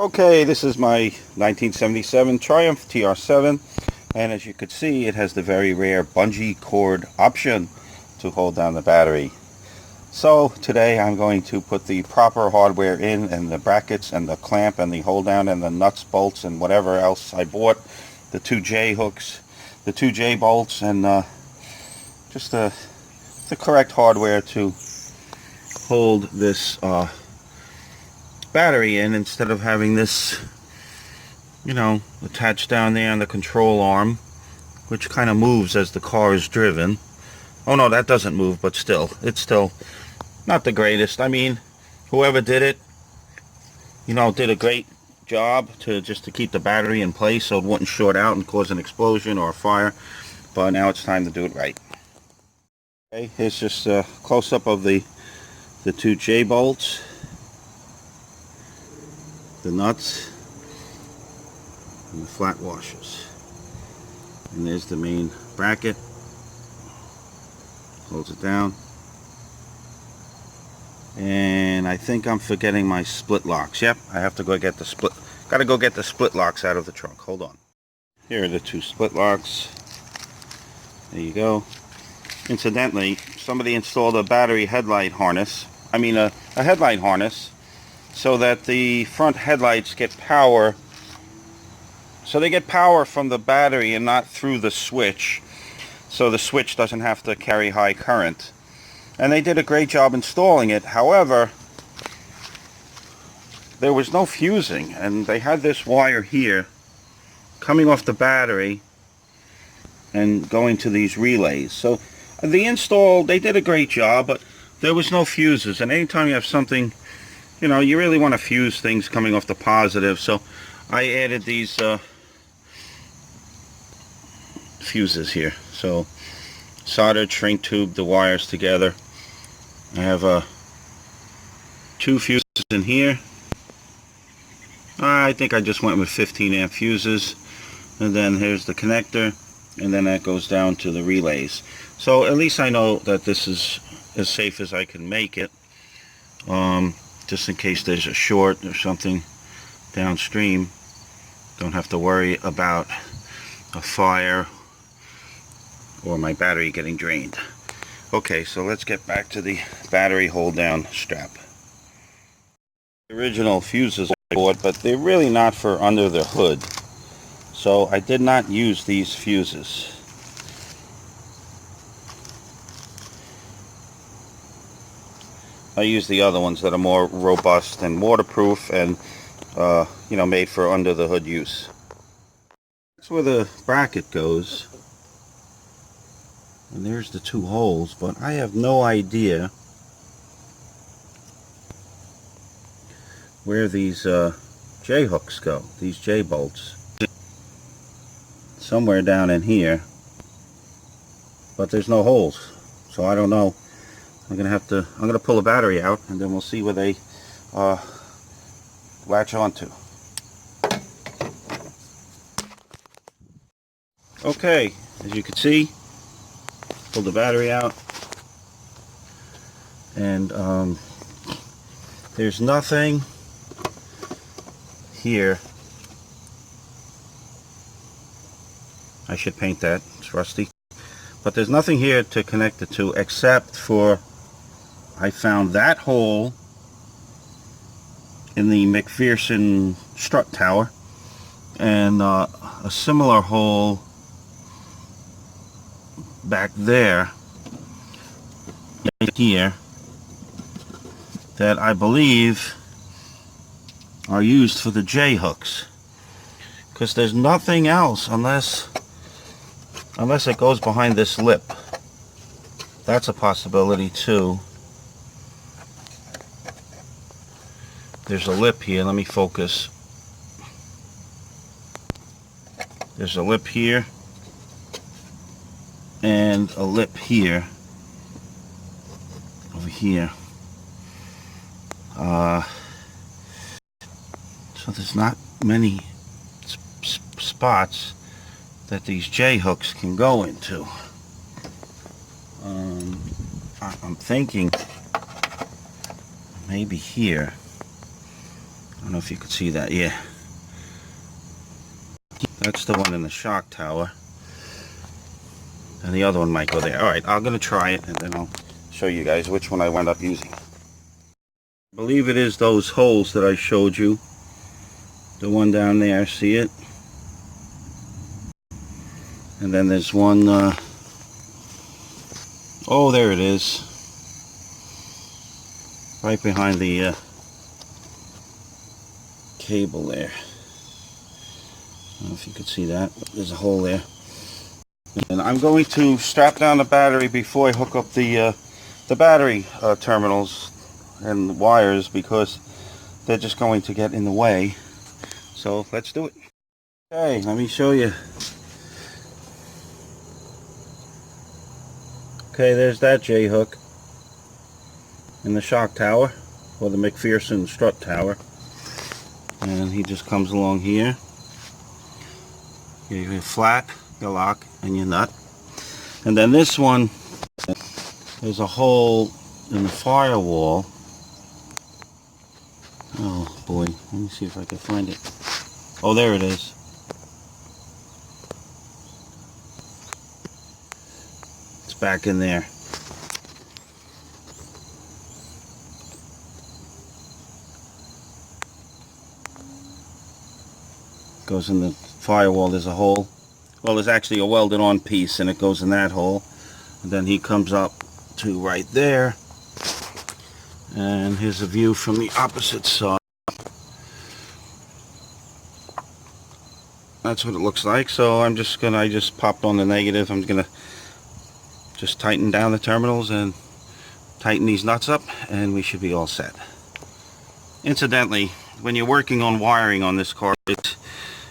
Okay, this is my 1977 Triumph TR7, and as you could see, it has the very rare bungee cord option to hold down the battery. So today I'm going to put the proper hardware in, and the brackets and the clamp and the hold down and the nuts, bolts, and whatever else I bought, the two J hooks, the two J bolts, and just the correct hardware to hold this battery in, instead of having this, attached down there on the control arm, which kind of moves as the car is driven. Oh no, that doesn't move, but still, it's still not the greatest. I mean, whoever did it, did a great job to keep the battery in place so it wouldn't short out and cause an explosion or a fire. But now it's time to do it right. Okay, here's just a close-up of the two J bolts, the nuts, and the flat washers. And there's the main bracket. Holds it down. And I think I'm forgetting my split locks. Yep, I have to go get the split. Gotta go get the split locks out of the trunk. Hold on. Here are the two split locks. There you go. Incidentally, somebody installed a battery headlight harness. I mean a headlight harness, so that the front headlights get power. So they get power from the battery and not through the switch. So the switch doesn't have to carry high current. And they did a great job installing it. However, there was no fusing, and they had this wire here coming off the battery and going to these relays. So the install, they did a great job, but there was no fuses. And anytime you have something, you really want to fuse things coming off the positive. So I added these fuses here. So soldered, shrink tube the wires together. I have two fuses in here. I think I just went with 15 amp fuses. And then here's the connector, and then that goes down to the relays. So at least I know that this is as safe as I can make it, just in case there's a short or something downstream. Don't have to worry about a fire or my battery getting drained. Okay, so let's get back to the battery hold down strap. The original fuses I bought, but they're really not for under the hood, so I did not use these fuses. I use the other ones that are more robust and waterproof and made for under the hood use. That's where the bracket goes. And there's the two holes, but I have no idea where these J hooks go, these J bolts. Somewhere down in here, but there's no holes, so I don't know. I'm gonna pull the battery out, and then we'll see where they latch onto. Okay, as you can see, pull the battery out, and there's nothing here. I should paint that, it's rusty. But there's nothing here to connect it to, except for I found that hole in the McPherson strut tower, and a similar hole back there, right here, that I believe are used for the J hooks, because there's nothing else unless it goes behind this lip. That's a possibility too. There's a lip here, let me focus. There's a lip here and a lip here, over here. So there's not many spots that these J hooks can go into. I'm thinking maybe here. don't know if you could see that. Yeah, that's the one in the shock tower, and the other one might go there. Alright, I'm gonna try it and then I'll show you guys which one I wound up using. I believe it is those holes that I showed you. The one down there, see it? And then there's one, oh, there it is. Right behind the cable there. I don't know if you could see that, but there's a hole there. And I'm going to strap down the battery before I hook up the battery terminals and wires, because they're just going to get in the way. So let's do it. Okay, let me show you. Okay, there's that J-hook in the shock tower, or the McPherson strut tower. And he just comes along here. You have flat, your lock, and your nut. And then this one, there's a hole in the firewall. Oh boy, let me see if I can find it. Oh, there it is. It's back in there. Goes in the firewall. There's a hole. Well, there's actually a welded on piece, and it goes in that hole. And then he comes up to right there. And here's a view from the opposite side. That's what it looks like. So I just popped on the negative. I'm gonna just tighten down the terminals and tighten these nuts up, and we should be all set. Incidentally, when you're working on wiring on this car,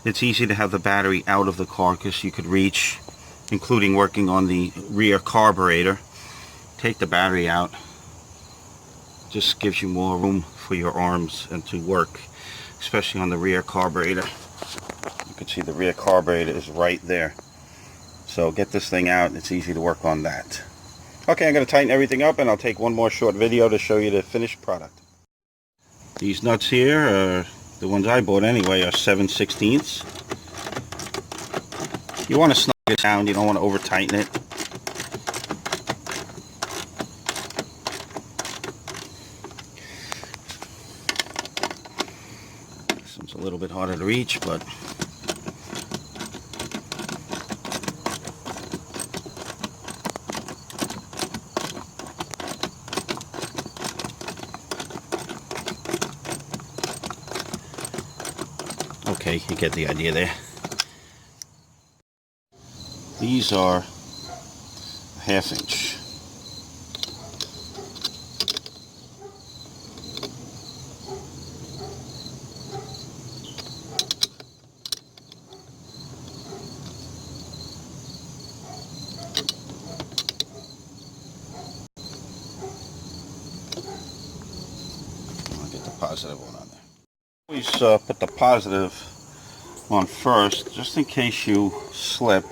it's easy to have the battery out of the car, because you could reach, including working on the rear carburetor. Take the battery out. Just gives you more room for your arms and to work, especially on the rear carburetor. You can see the rear carburetor is right there. So get this thing out, it's easy to work on that. Okay, I'm going to tighten everything up, and I'll take one more short video to show you the finished product. These nuts here, are the ones I bought anyway, are 7/16. You want to snug it down, you don't want to over tighten it. This one's a little bit harder to reach, but okay, you get the idea there. These are a 1/2 inch. I'll get the positive one on there. Always put the positive on first, just in case you slip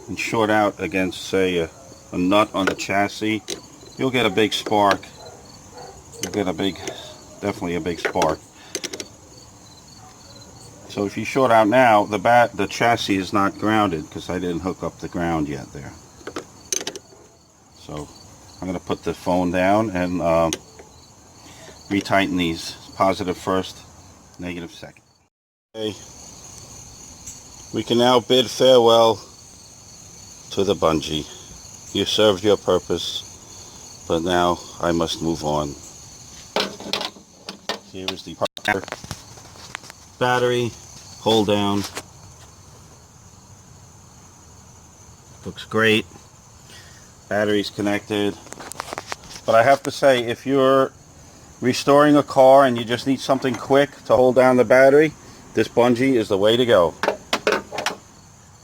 and short out against, say, a nut on the chassis. You'll get a big spark. You'll get definitely a big spark. So if you short out now, the chassis is not grounded, because I didn't hook up the ground yet there. So I'm going to put the phone down and retighten these. Positive first, negative second. Okay. We can now bid farewell to the bungee. You served your purpose, but now I must move on. Here is the battery, hold down. Looks great. Battery's connected. But I have to say, if you're restoring a car and you just need something quick to hold down the battery, this bungee is the way to go.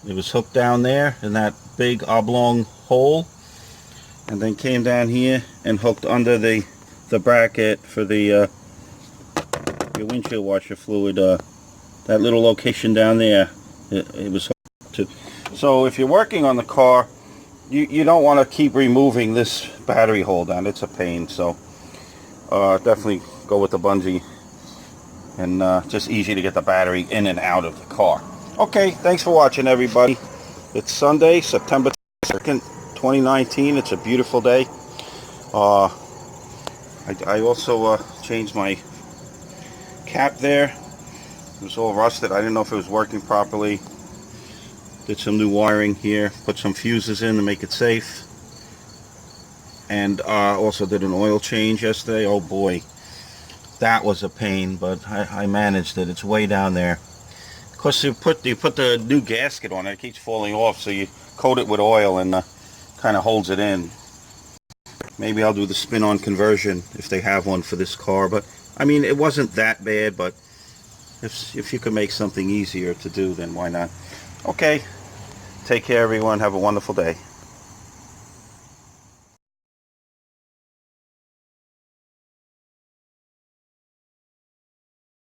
It was hooked down there in that big oblong hole, and then came down here and hooked under the bracket for the your windshield washer fluid, that little location down there. It was hooked to. So if you're working on the car, you don't want to keep removing this battery hold down. It's a pain. So definitely go with the bungee and just easy to get the battery in and out of the car. Okay, thanks for watching, everybody. It's Sunday, September 2nd, 2019. It's a beautiful day. I also changed my cap there. It was all rusted. I didn't know if it was working properly. Did some new wiring here. Put some fuses in to make it safe. And also did an oil change yesterday. Oh boy, that was a pain, but I managed it. It's way down there. Of course, you put the new gasket on it. It keeps falling off, so you coat it with oil and kind of holds it in. Maybe I'll do the spin-on conversion if they have one for this car. But I mean, it wasn't that bad. But if you could make something easier to do, then why not? Okay. Take care, everyone. Have a wonderful day.